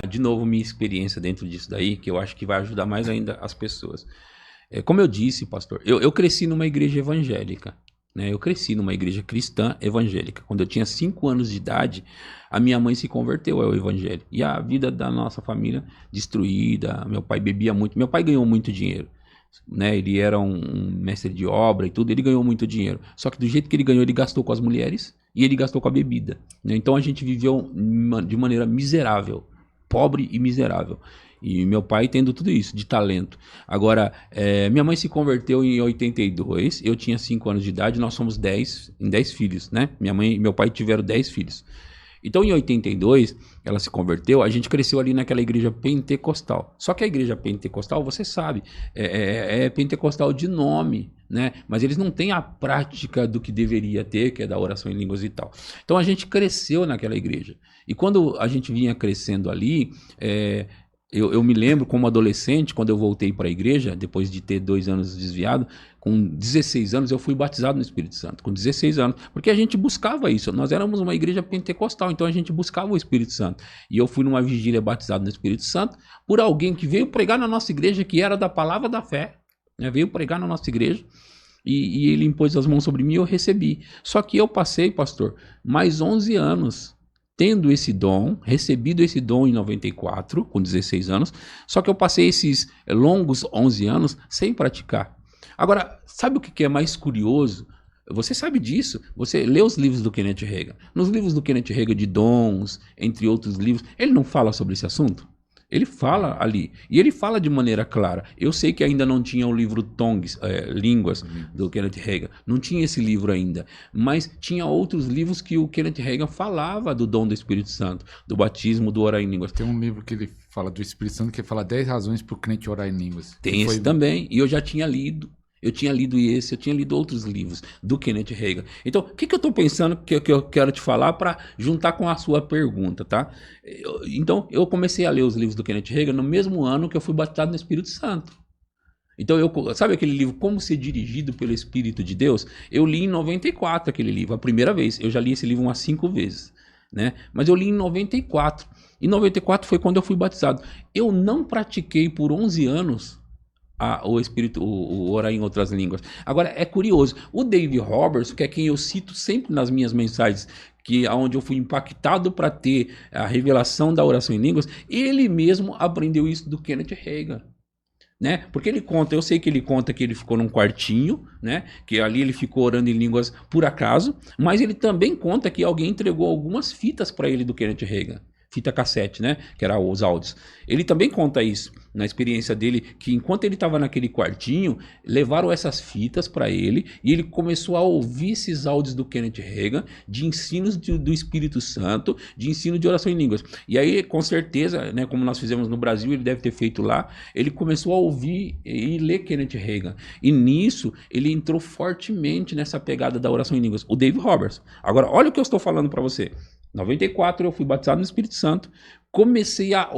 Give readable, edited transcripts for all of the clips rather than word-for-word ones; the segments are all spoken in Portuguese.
De novo, minha experiência dentro disso daí, que eu acho que vai ajudar mais ainda as pessoas. Como eu disse, pastor, eu cresci numa igreja evangélica, né? Eu cresci numa igreja cristã evangélica. Quando eu tinha 5 anos de idade, a minha mãe se converteu ao evangelho. E a vida da nossa família destruída, meu pai bebia muito, meu pai ganhou muito dinheiro, né? Ele era um mestre de obra e tudo, ele ganhou muito dinheiro. Só que do jeito que ele ganhou, ele gastou com as mulheres e ele gastou com a bebida, né? Então a gente viveu de maneira miserável, pobre e miserável. E meu pai tendo tudo isso, de talento. Agora, minha mãe se converteu em 82, eu tinha 5 anos de idade, nós somos 10 filhos, né? Minha mãe e meu pai tiveram 10 filhos. Então, em 82, ela se converteu, a gente cresceu ali naquela igreja pentecostal. Só que a igreja pentecostal, você sabe, é pentecostal de nome, né? Mas eles não têm a prática do que deveria ter, que é da oração em línguas e tal. Então, a gente cresceu naquela igreja. E quando a gente vinha crescendo ali, eu me lembro como adolescente, quando eu voltei para a igreja, depois de ter 2 anos desviado, com 16 anos eu fui batizado no Espírito Santo, com 16 anos, porque a gente buscava isso, nós éramos uma igreja pentecostal, então a gente buscava o Espírito Santo, e eu fui numa vigília batizado no Espírito Santo, por alguém que veio pregar na nossa igreja, que era da palavra da fé, né? Veio pregar na nossa igreja, e ele impôs as mãos sobre mim e eu recebi. Só que eu passei, pastor, mais 11 anos tendo esse dom, recebido esse dom em 94, com 16 anos, só que eu passei esses longos 11 anos sem praticar. Agora, sabe o que é mais curioso? Você sabe disso, você lê os livros do Kenneth Hagin. Nos livros do Kenneth Hagin de dons, entre outros livros, ele não fala sobre esse assunto? Ele fala ali, e ele fala de maneira clara. Eu sei que ainda não tinha o livro Tongues, Línguas, do Kenneth Hagin. Não tinha esse livro ainda. Mas tinha outros livros que o Kenneth Hagin falava do dom do Espírito Santo, do batismo, do orar em línguas. Tem um livro que ele fala do Espírito Santo, que ele fala 10 razões para o crente orar em línguas. Tem esse também, e eu já tinha lido. Eu tinha lido esse, eu tinha lido outros livros do Kenneth Hagin. Então, o que eu estou pensando que eu quero te falar para juntar com a sua pergunta, tá? Então, eu comecei a ler os livros do Kenneth Hagin no mesmo ano que eu fui batizado no Espírito Santo. Então, sabe aquele livro Como Ser Dirigido pelo Espírito de Deus? Eu li em 94 aquele livro, a primeira vez. Eu já li esse livro umas 5 vezes, né? Mas eu li em 94. Em 94 foi quando eu fui batizado. Eu não pratiquei por 11 anos o espírito, o orar em outras línguas. Agora, é curioso, o Dave Roberts, que é quem eu cito sempre nas minhas mensagens, que onde eu fui impactado para ter a revelação da oração em línguas, ele mesmo aprendeu isso do Kenneth Hagin. Né? Porque ele conta, eu sei que ele conta que ele ficou num quartinho, né? Que ali ele ficou orando em línguas por acaso, mas ele também conta que alguém entregou algumas fitas para ele do Kenneth Hagin. Fita cassete, né? Que era os áudios. Ele também conta isso na experiência dele, que enquanto ele estava naquele quartinho, levaram essas fitas para ele e ele começou a ouvir esses áudios do Kenneth Hagin, de ensinos do Espírito Santo, de ensino de oração em línguas. E aí, com certeza, né, como nós fizemos no Brasil, ele deve ter feito lá, ele começou a ouvir e ler Kenneth Hagin. E nisso, ele entrou fortemente nessa pegada da oração em línguas. O Dave Roberts. Agora, olha o que eu estou falando para você. Em 94 eu fui batizado no Espírito Santo, comecei a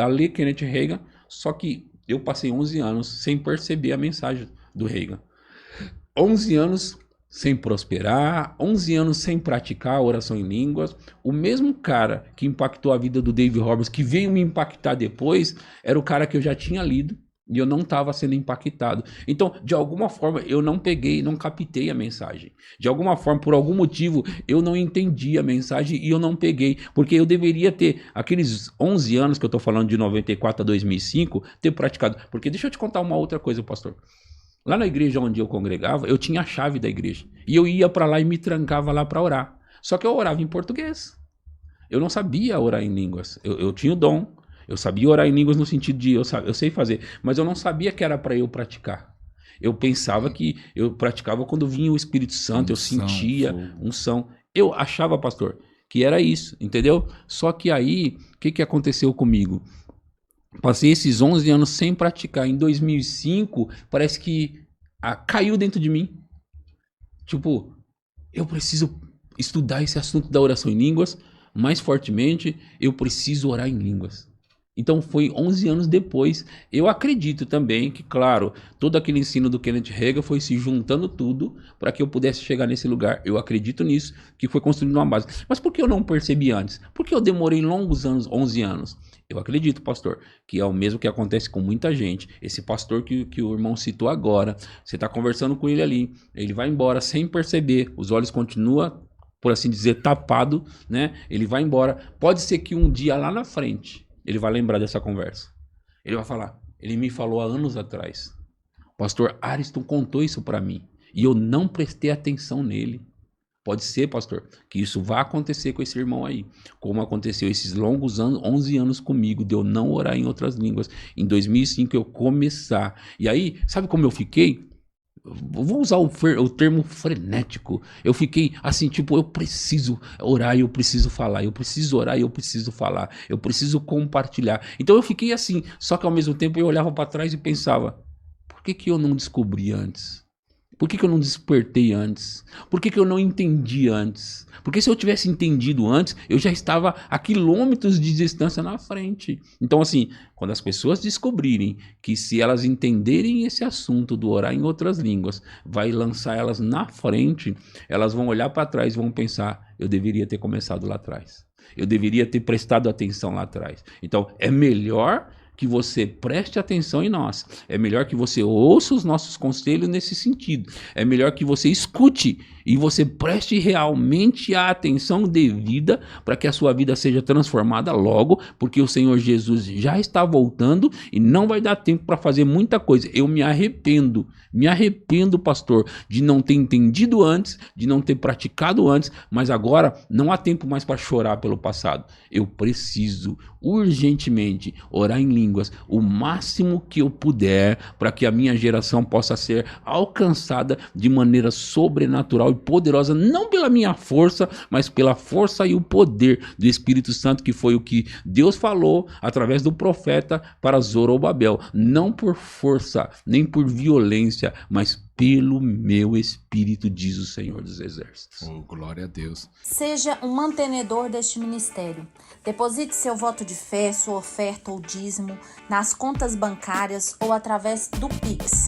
ler Kenneth Hagin, só que eu passei 11 anos sem perceber a mensagem do Hagin. 11 anos sem prosperar, 11 anos sem praticar a oração em línguas. O mesmo cara que impactou a vida do Dave Roberts, que veio me impactar depois, era o cara que eu já tinha lido, e eu não estava sendo impactado. Então, de alguma forma, eu não peguei, não captei a mensagem. De alguma forma, por algum motivo, eu não entendi a mensagem e eu não peguei. Porque eu deveria ter, aqueles 11 anos que eu estou falando, de 94 a 2005, ter praticado. Porque deixa eu te contar uma outra coisa, pastor. Lá na igreja onde eu congregava, eu tinha a chave da igreja. E eu ia para lá e me trancava lá para orar. Só que eu orava em português. Eu não sabia orar em línguas. Eu tinha o dom. Eu sabia orar em línguas no sentido de eu sei fazer, mas eu não sabia que era para eu praticar. Eu pensava que eu praticava quando vinha o Espírito Santo, eu sentia unção. Eu achava, pastor, que era isso, entendeu? Só que aí, o que aconteceu comigo? Passei esses 11 anos sem praticar. Em 2005, parece que caiu dentro de mim. Tipo, eu preciso estudar esse assunto da oração em línguas mais fortemente, eu preciso orar em línguas. Então foi 11 anos depois. Eu acredito também que, claro, todo aquele ensino do Kenneth Hagin foi se juntando tudo para que eu pudesse chegar nesse lugar. Eu acredito nisso, que foi construindo uma base. Mas por que eu não percebi antes? Porque eu demorei longos anos, 11 anos. Eu acredito, pastor, que é o mesmo que acontece com muita gente. Esse pastor que o irmão citou agora, você está conversando com ele ali, ele vai embora sem perceber, os olhos continuam, por assim dizer, tapado, né? Ele vai embora. Pode ser que um dia lá na frente ele vai lembrar dessa conversa. Ele vai falar, ele me falou há anos atrás. O pastor Ariston contou isso para mim e eu não prestei atenção nele. Pode ser, pastor, que isso vá acontecer com esse irmão aí, como aconteceu esses longos anos, 11 anos comigo, de eu não orar em outras línguas. Em 2005 eu começar. E aí, sabe como eu fiquei? Vou usar o termo frenético. Eu fiquei assim, tipo, eu preciso orar e eu preciso falar. Eu preciso orar e eu preciso falar. Eu preciso compartilhar. Então eu fiquei assim, só que ao mesmo tempo eu olhava para trás e pensava, por que eu não descobri antes? Por que eu não despertei antes? Por que eu não entendi antes? Porque se eu tivesse entendido antes, eu já estava a quilômetros de distância na frente. Então, assim, quando as pessoas descobrirem que se elas entenderem esse assunto do orar em outras línguas, vai lançar elas na frente, elas vão olhar para trás e vão pensar, eu deveria ter começado lá atrás. Eu deveria ter prestado atenção lá atrás. Então, é melhor que você preste atenção em nós. É melhor que você ouça os nossos conselhos nesse sentido. É melhor que você escute e você preste realmente a atenção devida para que a sua vida seja transformada logo, porque o Senhor Jesus já está voltando e não vai dar tempo para fazer muita coisa. Eu me arrependo, pastor, de não ter entendido antes, de não ter praticado antes, mas agora não há tempo mais para chorar pelo passado. Eu preciso urgentemente orar em línguas o máximo que eu puder para que a minha geração possa ser alcançada de maneira sobrenatural e poderosa, não pela minha força, mas pela força e o poder do Espírito Santo, que foi o que Deus falou através do profeta para Zorobabel, não por força, nem por violência, mas pelo meu Espírito, diz o Senhor dos Exércitos. Oh, glória a Deus. Seja um mantenedor deste ministério. Deposite seu voto de fé, sua oferta ou dízimo nas contas bancárias ou através do Pix.